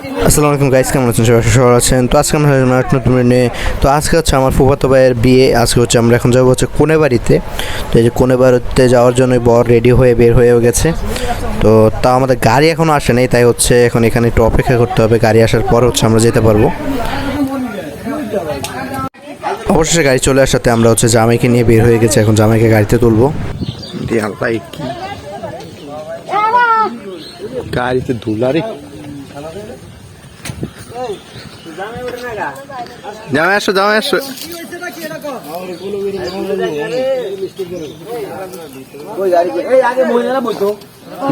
আসসালামু আলাইকুম গাইস, কেমন আছেন? সবাই আছেন? তো আজকে আমরা নতুন নিয়ে তো আজকে হচ্ছে আমার ফুফাতো ভাইয়ের বিয়ে। আজকে হচ্ছে আমরা এখন যাবো হচ্ছে কোনে বাড়িতে। তো এই যে কোনে বাড়িতে যাওয়ার জন্য বর রেডি হয়ে বের হয়েও গেছে। তো তা আমাদের গাড়ি এখনও আসে নাই, তাই হচ্ছে এখন এখানে একটু অপেক্ষা করতে হবে। গাড়ি আসার পর হচ্ছে আমরা যেতে পারবো। অবশেষে গাড়ি চলে আসাতে আমরা হচ্ছে জামাইকে নিয়ে বের হয়ে গেছে। এখন জামাইকে গাড়িতে তুলবো। গাড়িতে ধুলারে জামাই আসো, জামাই আসো।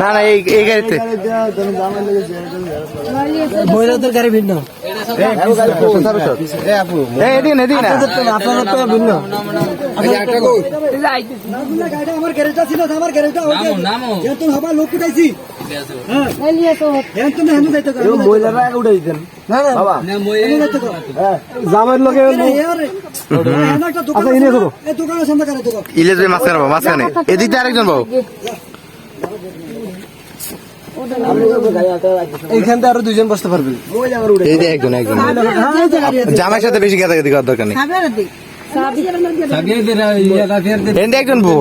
না না, এই গাড়িতে মহিলাদের গাড়ি ভিন্ন আমার গ্যারেজটা ছিল, আমার গ্যারেজটা লোক উঠাইছি। মাঝখানে এদিকে আরেকজন বাবু, এইখানটা আরো দুইজন বসতে পারবে। একজন একজন জামাইয়ের সাথে বেশি গাদাগাদি করার দরকার নেই। একজন বউ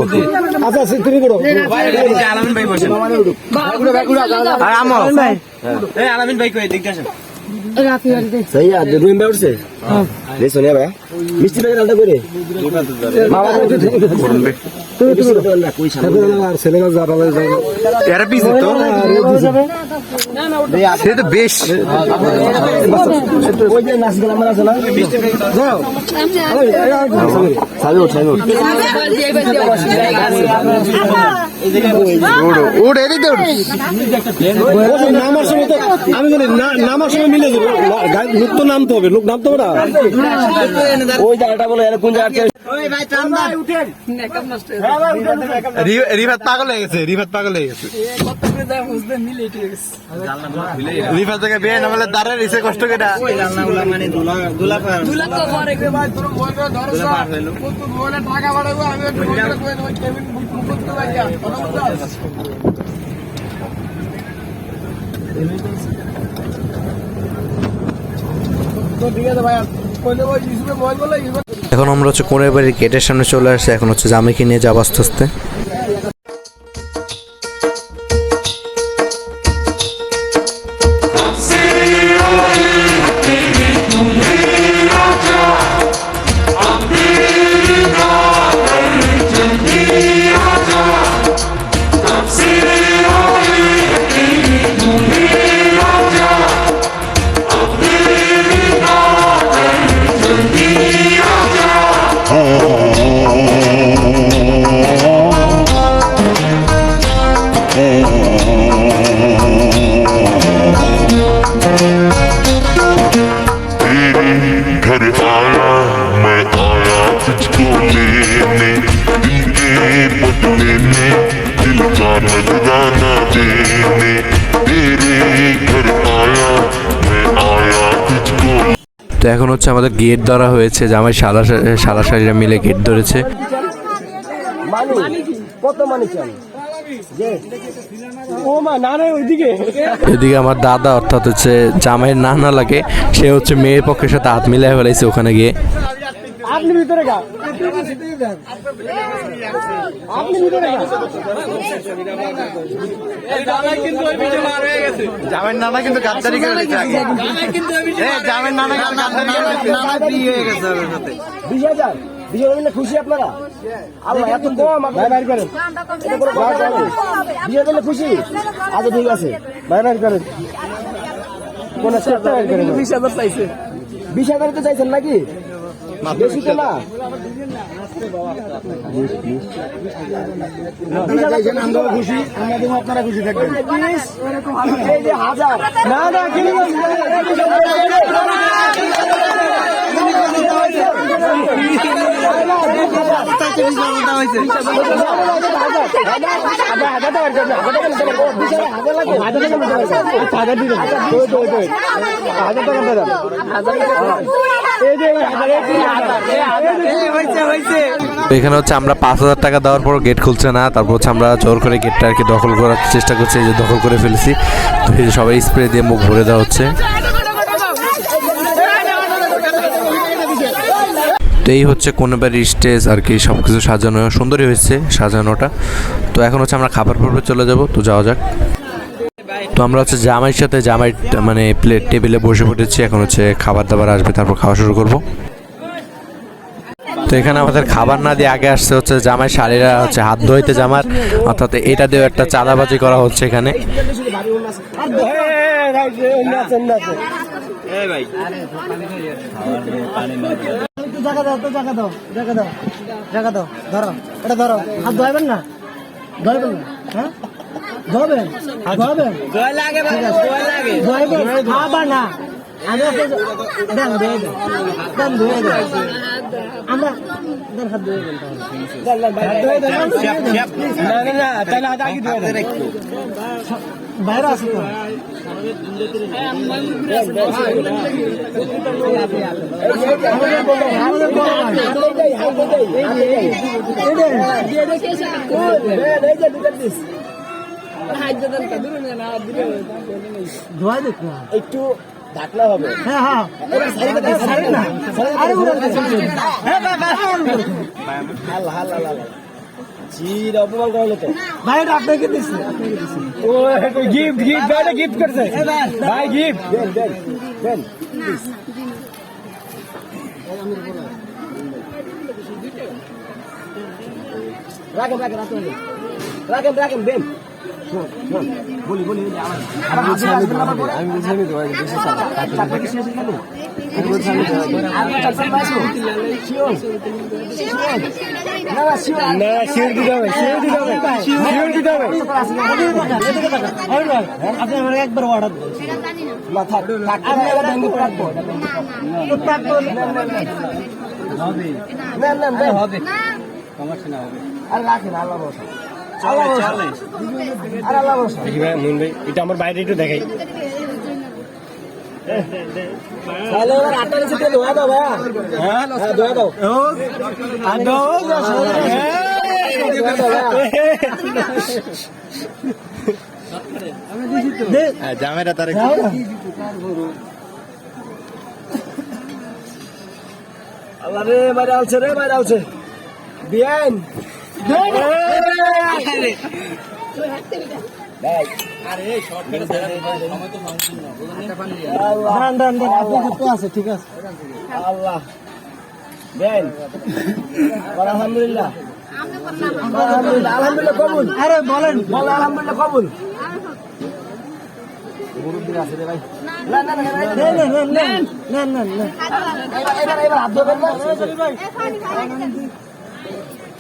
আলামিন ভাই কই দেখতে আসেন। सही है रूम में उठसे हां ले सोनिया भाई मिस्त्री भाई डालता करे मामा को तो ना कोई सामने यार चलेगा जा रहा है यार पीस तो সে তো বেশ ওই যে নাচ গলা মারা চলা যাও সাবে উঠ সাবে উঠ উঠ এদিকে উঠ। নামার সময় তো আমি বলি নামার সময় মিলে যাবে, লোক তো নামতে হবে, লোক নামতে হবে না। ওই জায়গাটা বলে কোন জায়গা রিফাত পাগল হয়ে গেছে, রিফাত পাগল হয়ে গেছে। রিফাত থেকে বিয়ে না বলে দাঁড়ায় রয়েছে কষ্ট করে। এখন আমরা হচ্ছে কোনের বাড়ির গেটের সামনে চলে আসছে। এখন হচ্ছে জামাইকে নিয়ে যাবো আস্তে আস্তে। घर आया मैं आया तुझको लेने, दिल के बदले में दिल का नजराना देने, तेरे घर आया मैं आया तुझको। তো এখন হচ্ছে আমাদের গেট ধরা হয়েছে। জামাই সাদা শাড়িরা মিলে গেট ধরেছে। এদিকে আমার দাদা অর্থাৎ হচ্ছে জামাইয়ের নানা লাগে, সে হচ্ছে মেয়ের পক্ষের সাথে হাত মিলাই ফেলাইছে ওখানে গিয়ে। জামাইয়ের নানা কিন্তু গাদ্দারি করে খুশি আপনারা? আল্লাহ এত কম বাইর করেন, বিয়ে করলে খুশি? আচ্ছা ঠিক আছে, বাইর করেন। কোন 20,000 চাইছে? 20,000 তো চাইছেন নাকি? বেশি তো না। আমরা খুশি, আমরা দেবো, আপনারা খুশি থাকবেন। এই যে 1000 না না কিনে এখানে হচ্ছে আমরা 5,000 টাকা দেওয়ার পর গেট খুলছে না, তারপর হচ্ছে আমরা জোর করে গেটটা আর কি দখল করার চেষ্টা করছি, যে দখল করে ফেলেছি। তো সবাই স্প্রে দিয়ে মুখ ভরে দেওয়া হচ্ছে। এই হচ্ছে কোনেবাড়ির স্টেজ আর কি, সব কিছু সাজানো সুন্দরই হয়েছে সাজানোটা। তো এখন হচ্ছে আমরা খাবার পর্বে চলে যাব, তো যাওয়া যাক। তো আমরা হচ্ছে জামাইয়ের সাথে জামাই মানে প্লেট টেবিলে বসে পড়েছি, এখন হচ্ছে খাবার দাবার আসবে, তারপর খাওয়া শুরু করব। তো এখানে আমাদের খাবার না দিয়ে আগে আসছে হচ্ছে জামাই শাড়িরা হচ্ছে হাত ধোইতে জামার, অর্থাৎ এটা দিয়েও একটা চাঁদাবাজি করা হচ্ছে এখানে। জায়গা দাও, তো জায়গা দাও, জায়গা দাও, জায়গা দাও, ধরো এটা ধরো, হাত ধোয়াবেন না, ধোয়াবেন না, হ্যাঁ ধোয়াবেন, ধোয়াবেন, ধোয়াবেন, খাবার না, আমি দেন ধুয়ে দেন, দেন ধুয়ে দেন, আমরা দেন হাত ধুয়ে দেন, বাইরে আসো তো ধোয়া দেখ না একটু ঢাকনা হবে। হ্যাঁ হ্যাঁ আল্লাহ আল্লাহ আল্লাহ চির অপমান করলো তো ভাই আপনাকে দিচ্ছি ও গিফট গিফট ভাই গিফট করছে ভাই গিফট দেন দেন দেন রাখেন রাখেন রাখেন রাখেন রাখেন দেন বলি বলি আমি বলছি আমি তো বেশি চালা টাকা শেষ হয়ে গেল আমি বলছি আমি আমি টাকা পাইছো শিওর না শিওর না শিওর দিতে হবে শিওর দিতে হবে শিওর দিতে হবে আপনি আমার একবার অর্ডার না থাক থাক আমি এবার ভেঙে রাখবো না না না হবে সমস্যা না হবে আর রাখেন আল্লাহ ভরসা চলে চলে আর আল্লাহ ভরসা দেখি ভাই মুন ভাই এটা আমার বাইরে একটু দেখাই তাহলে এবার আটা নিচে দিয়ে ধোয়া দাও ভাই হ্যাঁ হ্যাঁ ধোয়া দাও আর দাও জামাইরা তার আল্লাহ রে বাইরে আলছে রে বাইরে আলছে বিয়ান ঠিক আছে আল্লাহ বেন আলহামদুলিল্লাহ আলহামদুলিল্লাহ আলহামদুলিল্লাহ কবুল আরে বলেন বল আলহামদুলিল্লাহ কবুল মুরব্বি আছে রে ভাই না না না না না না এবার হাত ধরবেন না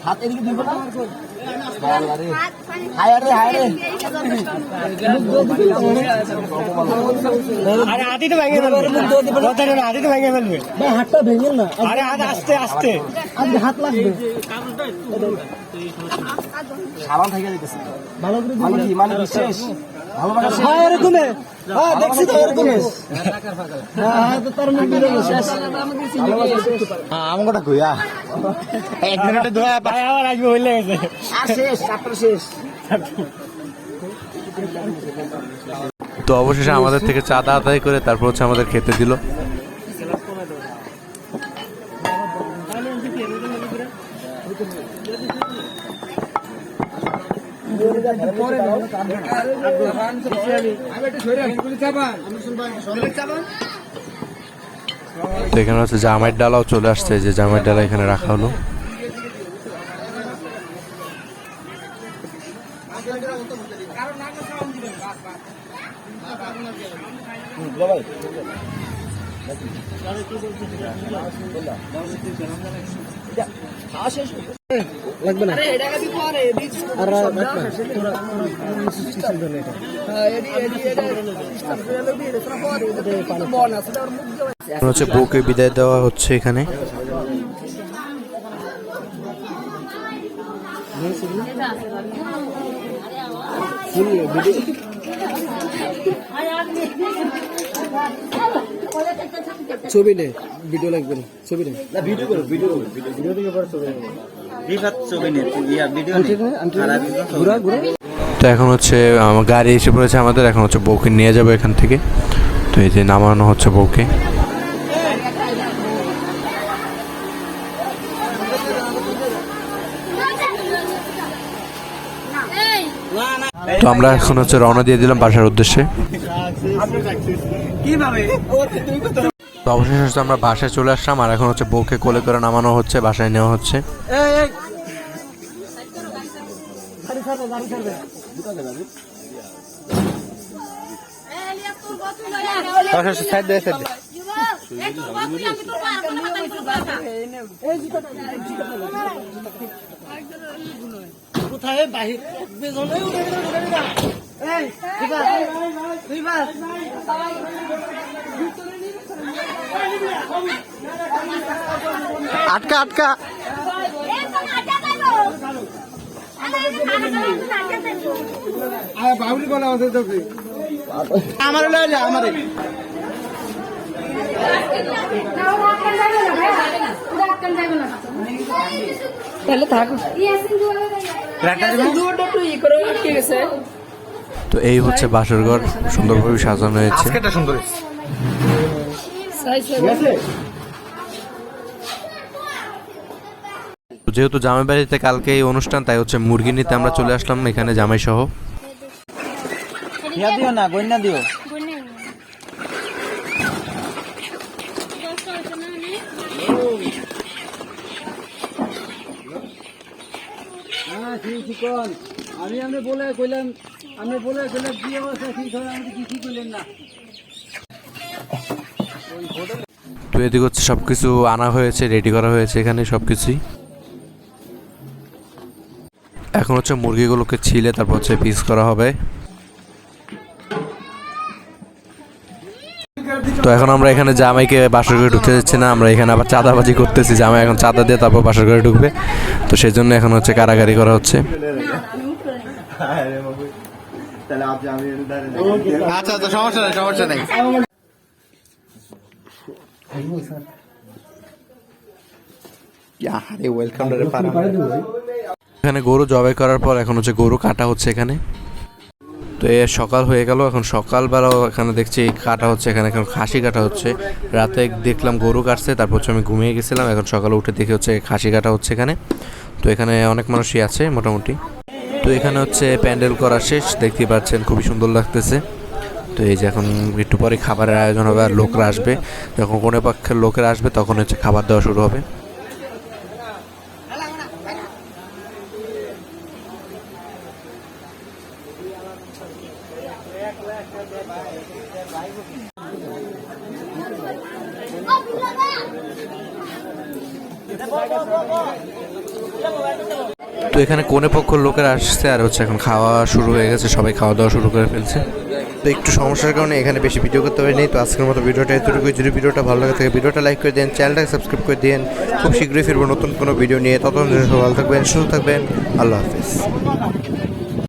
হাত এদিকে দিব না আল্লাহ রে হায় রে হায় রে আরে আদি তো ভেঙে ফেলবে কথা না আদি তো ভেঙে ফেলবে ভাই হাতটা ভেঙে না আরে হাত আস্তে আস্তে আজ হাত লাগবে সাবান থেকে দিতেছে ভালো করে মানে কি মানে বিশেষ ভালো লাগা হ্যাঁ এরকম হ্যাঁ দেখছি তো এরকম হ্যাঁ তো তার মধ্যে শেষ আমগোটা কইয়া এক মিনিটে ধোয়া ভাই আবার আসবে হইলে গেছে আর শেষ চাপটা শেষ তো অবশেষে আমাদের থেকে চাঁদা আদায় করে তারপর হচ্ছে আমাদের খেতে দিল। তো এখানে হচ্ছে জামাইয়ের ডালাও চলে আসছে, যে জামাইয়ের ডালা এখানে রাখা হলো। লাগবে না আর হচ্ছে বউকে বিদায় দেওয়া হচ্ছে এখানে। ছবি নে ভিডিও লাগবে না ছবি নে না ভিডিও করো ভিডিও ভিডিও থেকে পরে ছবি ঘুরা ঘুরা তো এখন হচ্ছে আমার গাড়ি এসে পড়েছে আমাদের, এখন হচ্ছে বউকে নিয়ে যাবো এখান থেকে। তো এই যে নামানো হচ্ছে বউকে। তো আমরা এখন হচ্ছে রওনা দিয়ে দিলাম বাসার উদ্দেশ্যে। তো অবশেষে হচ্ছে আমরা বাসায় চলে আসলাম, আর এখন হচ্ছে বউকে কোলে করে নামানো হচ্ছে, বাসায় নেওয়া হচ্ছে। কোথায় বাহির আটকা আটকা বাবুলি বলে আমাদের তো আমার আমার তাহলে থাক তো এই হচ্ছে বাসর ঘর, সুন্দরভাবে সাজানো হয়েছে। যেহেতু জামাই বাড়িতে কালকে এই অনুষ্ঠান, তাই হচ্ছে মুরগি নিতে আমরা চলে আসলাম এখানে জামাই সহ। দিও না, গন্যা দিও। আমি আমরা বলে কইলাম, আমরা বলে কইলাম কি অবস্থা ঠিক হয়, আমি কি কইলেন না। তো এদিকে হচ্ছে সবকিছু আনা হয়েছে, রেডি করা হয়েছে এখানে সবকিছুই। এখন হচ্ছে মুরগিগুলোকে ছিলে তারপর হচ্ছে পিস করা হবে। তো এখন আমরা এখানে জামাইকে বাসর ঘরে ঢুকতে যাচ্ছি না, আমরা এখানে আবার চাঁদাবাজি করতেছি। জামাই এখন চাঁদা দিয়ে তারপর বাসর ঘরে ঢুকবে, তো সেই জন্য এখন হচ্ছে কারাগারি করা হচ্ছে। আচ্ছা তো সমস্যা নেই, সমস্যা নেই। এখানে গরু জবাই করার পর এখন হচ্ছে গরু কাটা হচ্ছে এখানে। তো এ সকাল হয়ে গেল, এখন সকালবেলাও এখানে দেখছি কাটা হচ্ছে, এখানে এখন খাসি কাটা হচ্ছে। রাতে দেখলাম গরু কাটছে, তারপর হচ্ছে আমি ঘুমিয়ে গেছিলাম, এখন সকালে উঠে দেখি হচ্ছে খাসি কাটা হচ্ছে এখানে। তো এখানে অনেক মানুষই আছে মোটামুটি। তো এখানে হচ্ছে প্যান্ডেল করা শেষ, দেখতে পাচ্ছেন খুবই সুন্দর লাগতেছে। তো এই যে এখন একটু পরে খাবারের আয়োজন হবে, আর লোকরা আসবে। যখন কোনো পক্ষের লোকেরা আসবে তখন হচ্ছে খাবার দেওয়া শুরু হবে। তো এখানে কোনে পক্ষের লোকেরা আসছে, আর হচ্ছে এখন খাওয়া শুরু হয়ে গেছে, সবাই খাওয়া দাওয়া শুরু করে ফেলছে। তো একটু সমস্যার কারণে এখানে বেশি ভিডিও করতে পারিনি। তো আজকের মতো ভিডিওটা এতটুকুই। যদি ভিডিওটা ভালো লাগে থাকে ভিডিওটা লাইক করে দেন, চ্যানেলটাকে সাবস্ক্রাইব করে দিন। খুব শীঘ্রই ফিরবো নতুন কোনো ভিডিও নিয়ে, ততক্ষণ ভালো থাকবেন, সুস্থ থাকবেন। আল্লাহ হাফিজ।